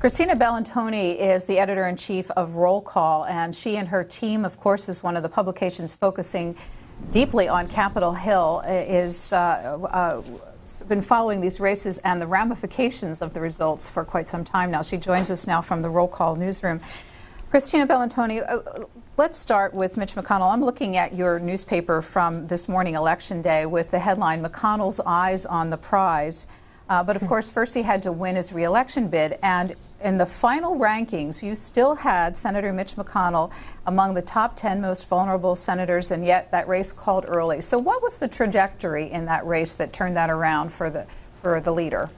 Christina Bellantoni is the editor-in-chief of Roll Call, and she and her team, of course, is one of the publications focusing deeply on Capitol Hill, been following these races and the ramifications of the results for quite some time now. She joins us now from the Roll Call newsroom. Christina Bellantoni, let's start with Mitch McConnell. I'm looking at your newspaper from this morning, Election Day, with the headline, "McConnell's Eyes on the Prize." But of course, first he had to win his re-election bid, and in the final rankings, you still had Senator Mitch McConnell among the top 10 most vulnerable senators, and yet that race called early. So what was the trajectory in that race that turned that around for the leader?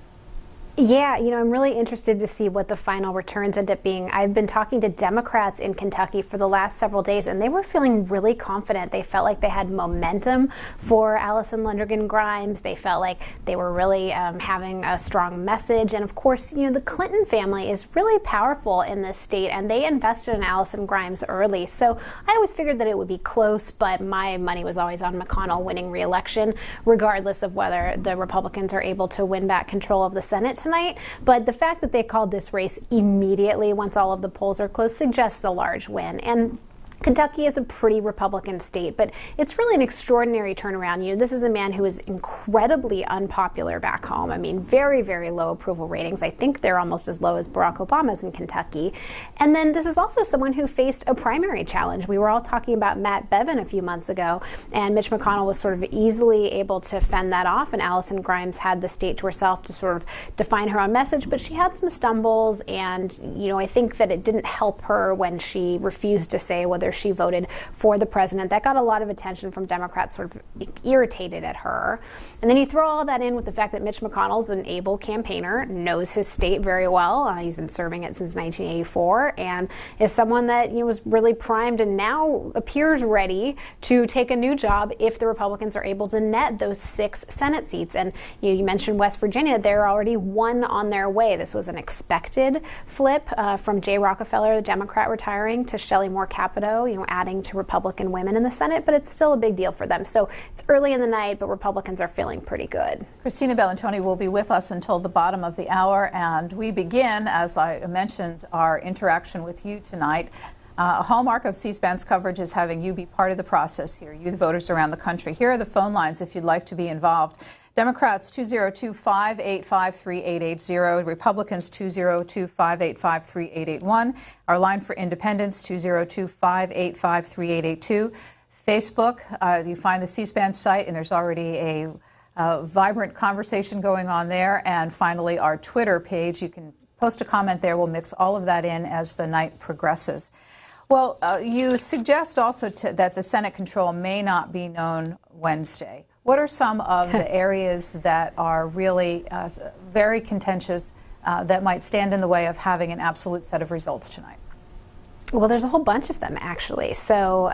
Yeah, I'm really interested to see what the final returns end up being. I've been talking to Democrats in Kentucky for the last several days, and they were feeling really confident. They felt like they had momentum for Allison Lundergan Grimes. They felt like they were really having a strong message. And of course, the Clinton family is really powerful in this state, and they invested in Allison Grimes early. So I always figured that it would be close, but my money was always on McConnell winning re-election, regardless of whether the Republicans are able to win back control of the Senate tonight. But the fact that they called this race immediately once all of the polls are closed suggests a large win. And Kentucky is a pretty Republican state, but it's really an extraordinary turnaround. This is a man who is incredibly unpopular back home. I mean, very, very low approval ratings. I think they're almost as low as Barack Obama's in Kentucky. And then this is also someone who faced a primary challenge. We were all talking about Matt Bevin a few months ago, and Mitch McConnell was sort of easily able to fend that off, and Allison Grimes had the state to herself to sort of define her own message, but she had some stumbles, and, I think that it didn't help her when she refused to say whether she voted for the president. That got a lot of attention from Democrats, sort of irritated at her. And then you throw all that in with the fact that Mitch McConnell's an able campaigner, knows his state very well. He's been serving it since 1984, and is someone that was really primed and now appears ready to take a new job if the Republicans are able to net those 6 Senate seats. And you mentioned West Virginia; they're already one on their way. This was an expected flip from Jay Rockefeller, the Democrat, retiring, to Shelley Moore Capito, adding to Republican women in the Senate, but it's still a big deal for them. So it's early in the night, but Republicans are feeling pretty good. Christina Bellantoni will be with us until the bottom of the hour, and we begin, as I mentioned, our interaction with you tonight. A hallmark of C-SPAN's coverage is having you be part of the process here, you, the voters around the country. Here are the phone lines if you'd like to be involved. Democrats 202-585-3880, Republicans 202-585-3881. Our line for independents 202-585-3882. Facebook, you find the C-SPAN site, and there's already a vibrant conversation going on there. And finally, our Twitter page. You can post a comment there. We'll mix all of that in as the night progresses. Well, you suggest also that the Senate control may not be known Wednesday. What are some of the areas that are really very contentious that might stand in the way of having an absolute set of results tonight? Well, there's a whole bunch of them, actually. So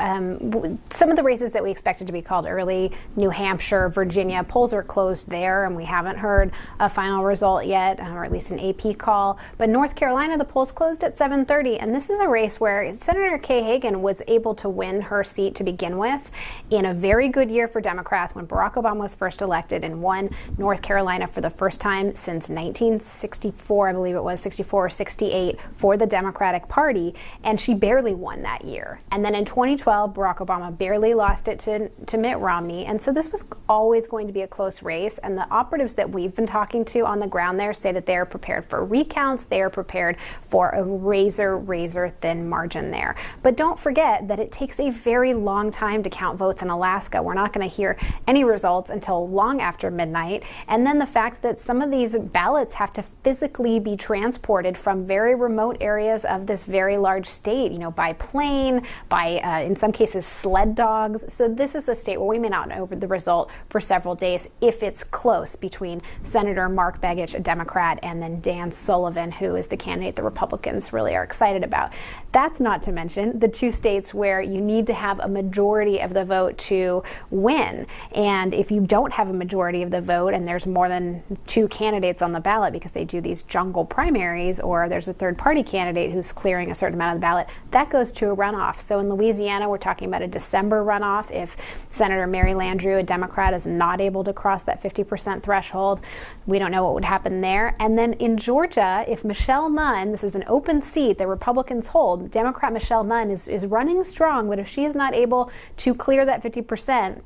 some of the races that we expected to be called early, New Hampshire, Virginia, polls are closed there, and we haven't heard a final result yet, or at least an AP call. But North Carolina, the polls closed at 7:30, and this is a race where Senator Kay Hagan was able to win her seat to begin with in a very good year for Democrats when Barack Obama was first elected, and won North Carolina for the first time since 1964, I believe it was, 64 or 68, for the Democratic Party. And she barely won that year. And then in 2012, Barack Obama barely lost it to Mitt Romney. And so this was always going to be a close race. And the operatives that we've been talking to on the ground there say that they are prepared for recounts. They are prepared for a razor thin margin there. But don't forget that it takes a very long time to count votes in Alaska. We're not going to hear any results until long after midnight. And then the fact that some of these ballots have to physically be transported from very remote areas of this very large state, by plane, by, in some cases, sled dogs. So this is a state where we may not know the result for several days if it's close between Senator Mark Begich, a Democrat, and then Dan Sullivan, who is the candidate the Republicans really are excited about. That's not to mention the 2 states where you need to have a majority of the vote to win. And if you don't have a majority of the vote and there's more than 2 candidates on the ballot because they do these jungle primaries, or there's a third party candidate who's clearing a certain amount of the ballot, ballot, that goes to a runoff. So in Louisiana, we're talking about a December runoff. If Senator Mary Landrieu, a Democrat, is not able to cross that 50% threshold, we don't know what would happen there. And then in Georgia, if Michelle Nunn, this is an open seat that Republicans hold, Democrat Michelle Nunn is running strong, but if she is not able to clear that 50%,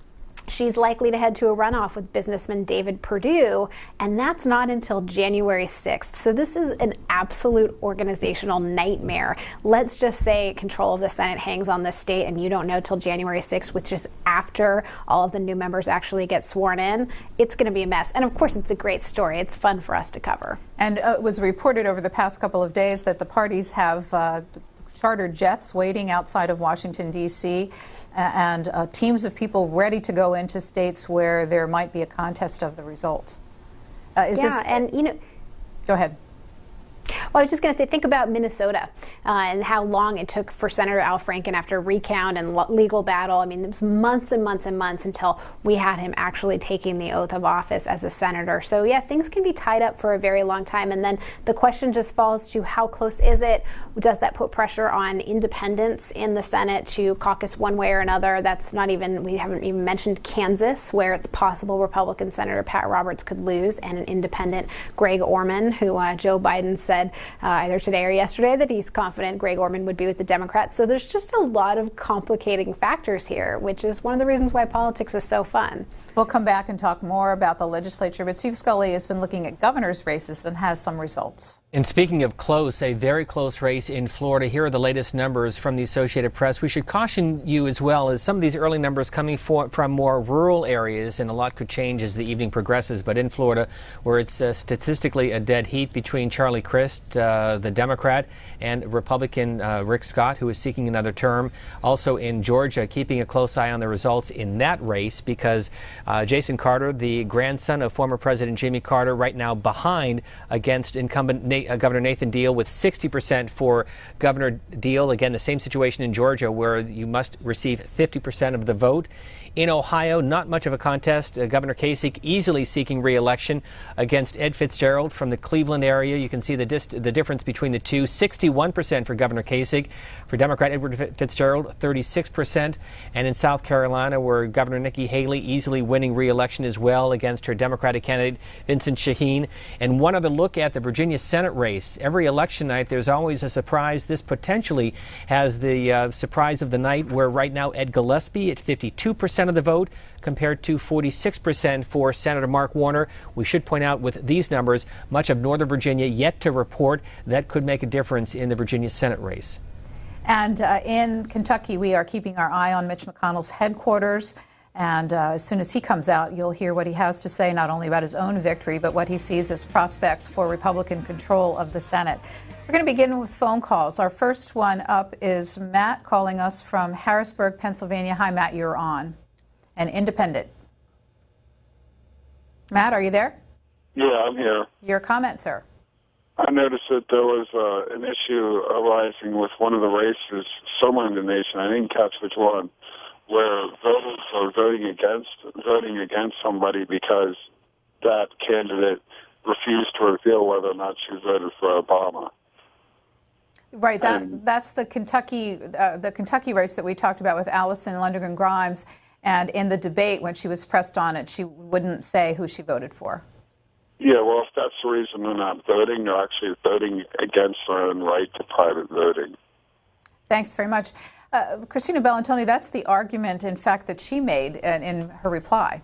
she's likely to head to a runoff with businessman David Perdue, and that's not until January 6th. So this is an absolute organizational nightmare. Let's just say control of the Senate hangs on this state and you don't know till January 6th, which is after all of the new members actually get sworn in. It's going to be a mess. And of course, it's a great story. It's fun for us to cover. And it was reported over the past couple of days that the parties have chartered jets waiting outside of Washington, D.C., and teams of people ready to go into states where there might be a contest of the results. Go ahead. Well, I was just going to say, think about Minnesota and how long it took for Senator Al Franken after recount and legal battle. I mean, it was months and months and months until we had him actually taking the oath of office as a senator. So, yeah, things can be tied up for a very long time. And then the question just falls to how close is it? Does that put pressure on independents in the Senate to caucus one way or another? That's not even, we haven't even mentioned Kansas, where it's possible Republican Senator Pat Roberts could lose, and an independent Greg Orman, who Joe Biden said either today or yesterday that he's confident Greg Orman would be with the Democrats. So there's just a lot of complicating factors here, which is one of the reasons why politics is so fun. We'll come back and talk more about the legislature, but Steve Scully has been looking at governor's races and has some results. And speaking of close, a very close race in Florida. Here are the latest numbers from the Associated Press. We should caution you as well as some of these early numbers coming from more rural areas, and a lot could change as the evening progresses. But in Florida, where it's statistically a dead heat between Charlie Crist, the Democrat, and Republican Rick Scott, who is seeking another term. Also in Georgia, keeping a close eye on the results in that race, because Jason Carter, the grandson of former President Jimmy Carter, right now behind against incumbent Governor Nathan Deal with 60% for Governor Deal. Again, the same situation in Georgia, where you must receive 50% of the vote. In Ohio, not much of a contest. Governor Kasich easily seeking re-election against Ed Fitzgerald from the Cleveland area. You can see the difference between the two. 61% for Governor Kasich. For Democrat Edward Fitzgerald, 36%. And in South Carolina, where Governor Nikki Haley easily winning re-election as well against her Democratic candidate Vincent Shaheen. And one other look at the Virginia Senate race. Every election night, there's always a surprise. This potentially has the surprise of the night, where right now Ed Gillespie at 52% of the vote compared to 46% for Senator Mark Warner. We should point out with these numbers, much of Northern Virginia yet to report. That could make a difference in the Virginia Senate race. And in Kentucky, we are keeping our eye on Mitch McConnell's headquarters. And as soon as he comes out, you'll hear what he has to say, not only about his own victory, but what he sees as prospects for Republican control of the Senate. We're going to begin with phone calls. Our first one up is Matt calling us from Harrisburg, Pennsylvania. Hi, Matt, you're on. An independent. Matt, are you there? Yeah, I'm here. Your comment, sir. I noticed that there was an issue arising with one of the races somewhere in the nation. I didn't catch which one, where voters are voting against somebody because that candidate refused to reveal whether or not she voted for Obama. Right. That's the Kentucky race that we talked about with Allison Lundergan Grimes. And in the debate, when she was pressed on it, she wouldn't say who she voted for. Yeah, well, if that's the reason they're not voting, they're actually voting against their own right to private voting. Thanks very much. Christina Bellantoni, that's the argument, in fact, that she made in her reply.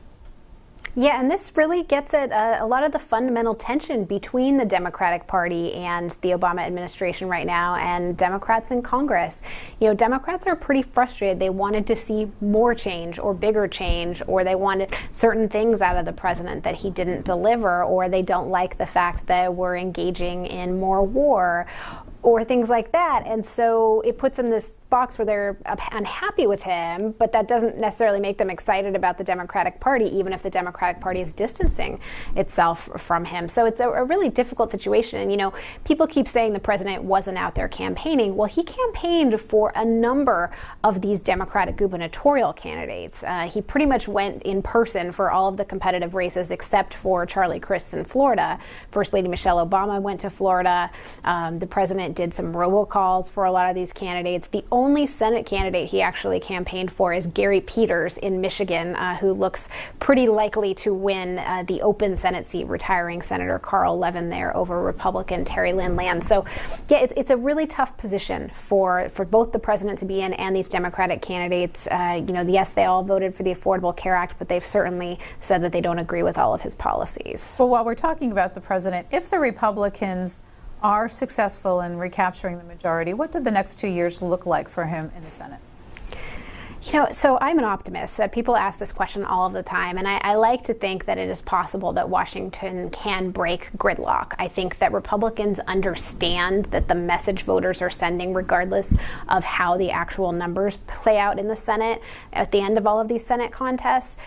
Yeah, and this really gets at a lot of the fundamental tension between the Democratic Party and the Obama administration right now, and Democrats in Congress. You know, Democrats are pretty frustrated. They wanted to see more change or bigger change, or they wanted certain things out of the president that he didn't deliver, or they don't like the fact that we're engaging in more war, or things like that. And so it puts them in this box where they're unhappy with him, but that doesn't necessarily make them excited about the Democratic Party, even if the Democratic Party is distancing itself from him. So it's a really difficult situation. And, you know, people keep saying the president wasn't out there campaigning. Well, he campaigned for a number of these Democratic gubernatorial candidates. He pretty much went in person for all of the competitive races except for Charlie Crist in Florida. First Lady Michelle Obama went to Florida. The president president did some robocalls for a lot of these candidates. The only Senate candidate he actually campaigned for is Gary Peters in Michigan, who looks pretty likely to win the open Senate seat, retiring Senator Carl Levin there over Republican Terry Lynn Land. So, yeah, it's a really tough position for both the president to be in and these Democratic candidates. Yes, they all voted for the Affordable Care Act, but they've certainly said that they don't agree with all of his policies. Well, while we're talking about the president, if the Republicans are successful in recapturing the majority, what do the next 2 years look like for him in the Senate? So I'm an optimist. People ask this question all of the time, and I like to think that it is possible that Washington can break gridlock. I think that Republicans understand that the message voters are sending, regardless of how the actual numbers play out in the Senate at the end of all of these Senate contests,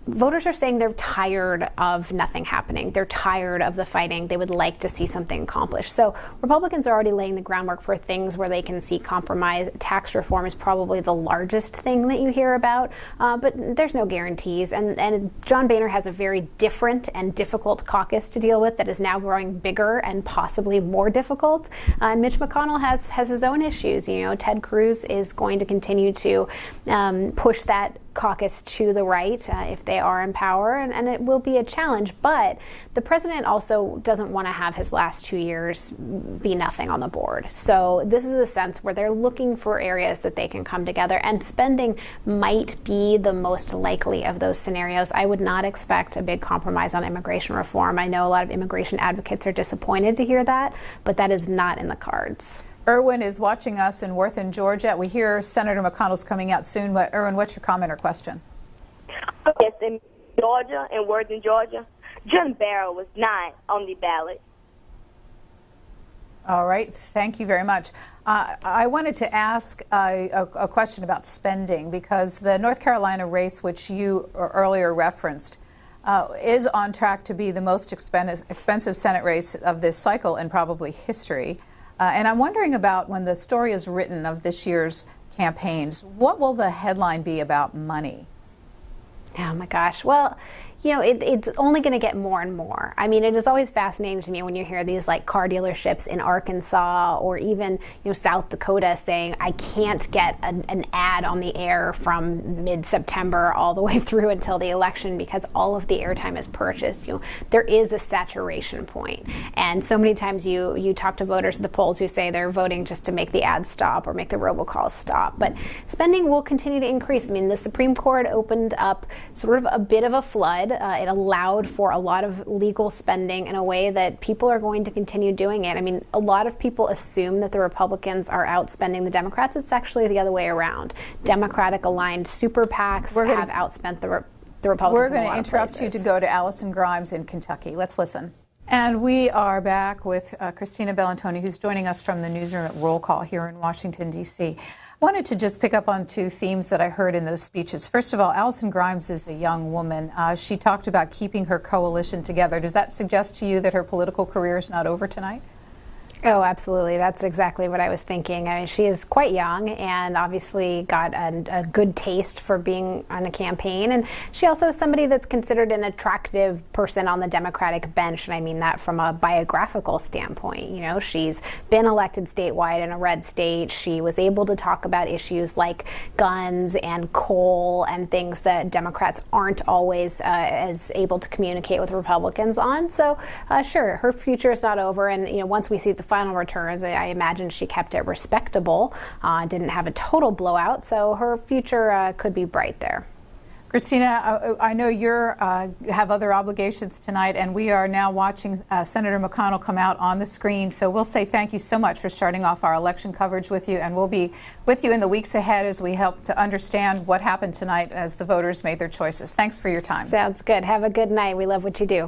voters are saying they're tired of nothing happening. They're tired of the fighting. They would like to see something accomplished. So Republicans are already laying the groundwork for things where they can see compromise. Tax reform is probably the largest thing that you hear about, but there's no guarantees. And John Boehner has a very different and difficult caucus to deal with that is now growing bigger and possibly more difficult. And Mitch McConnell has his own issues. Ted Cruz is going to continue to push that caucus to the right if they are in power, and it will be a challenge. But the president also doesn't want to have his last 2 years be nothing on the board. So this is a sense where they're looking for areas that they can come together, and spending might be the most likely of those scenarios. I would not expect a big compromise on immigration reform. I know a lot of immigration advocates are disappointed to hear that, but that is not in the cards. Erwin is watching us in Worth, Georgia. We hear Senator McConnell's coming out soon. But Erwin, what's your comment or question? Yes, in Georgia, in Worth, Georgia, John Barrow was not on the ballot. All right. Thank you very much. I wanted to ask a question about spending, because the North Carolina race, which you earlier referenced, is on track to be the most expensive Senate race of this cycle and probably history. And I'm wondering about, when the story is written of this year's campaigns, what will the headline be about money? Oh my gosh. Well, it's only going to get more and more. I mean, it is always fascinating to me when you hear these like car dealerships in Arkansas or even South Dakota saying, I can't get an ad on the air from mid-September all the way through until the election because all of the airtime is purchased. There is a saturation point. And so many times you talk to voters at the polls who say they're voting just to make the ads stop or make the robocalls stop. But spending will continue to increase. I mean, the Supreme Court opened up sort of a bit of a flood. It allowed for a lot of legal spending in a way that people are going to continue doing it. I mean, a lot of people assume that the Republicans are outspending the Democrats. It's actually the other way around. Democratic-aligned super PACs have outspent the Republicans. We're going to interrupt you to go to Allison Grimes in Kentucky. Let's listen. And we are back with Christina Bellantoni, who's joining us from the newsroom at Roll Call here in Washington, D.C. I wanted to just pick up on two themes that I heard in those speeches. First of all, Allison Grimes is a young woman. She talked about keeping her coalition together. Does that suggest to you that her political career is not over tonight? Oh, absolutely. That's exactly what I was thinking. I mean, she is quite young and obviously got a good taste for being on a campaign. And she also is somebody that's considered an attractive person on the Democratic bench. And I mean that from a biographical standpoint. She's been elected statewide in a red state. She was able to talk about issues like guns and coal and things that Democrats aren't always as able to communicate with Republicans on. So, sure, her future is not over. And, once we see the final returns, I imagine she kept it respectable, didn't have a total blowout, so her future could be bright there. Christina, I know you have other obligations tonight, and we are now watching Senator McConnell come out on the screen. So we'll say thank you so much for starting off our election coverage with you, and we'll be with you in the weeks ahead as we help to understand what happened tonight as the voters made their choices. Thanks for your time. Sounds good. Have a good night. We love what you do.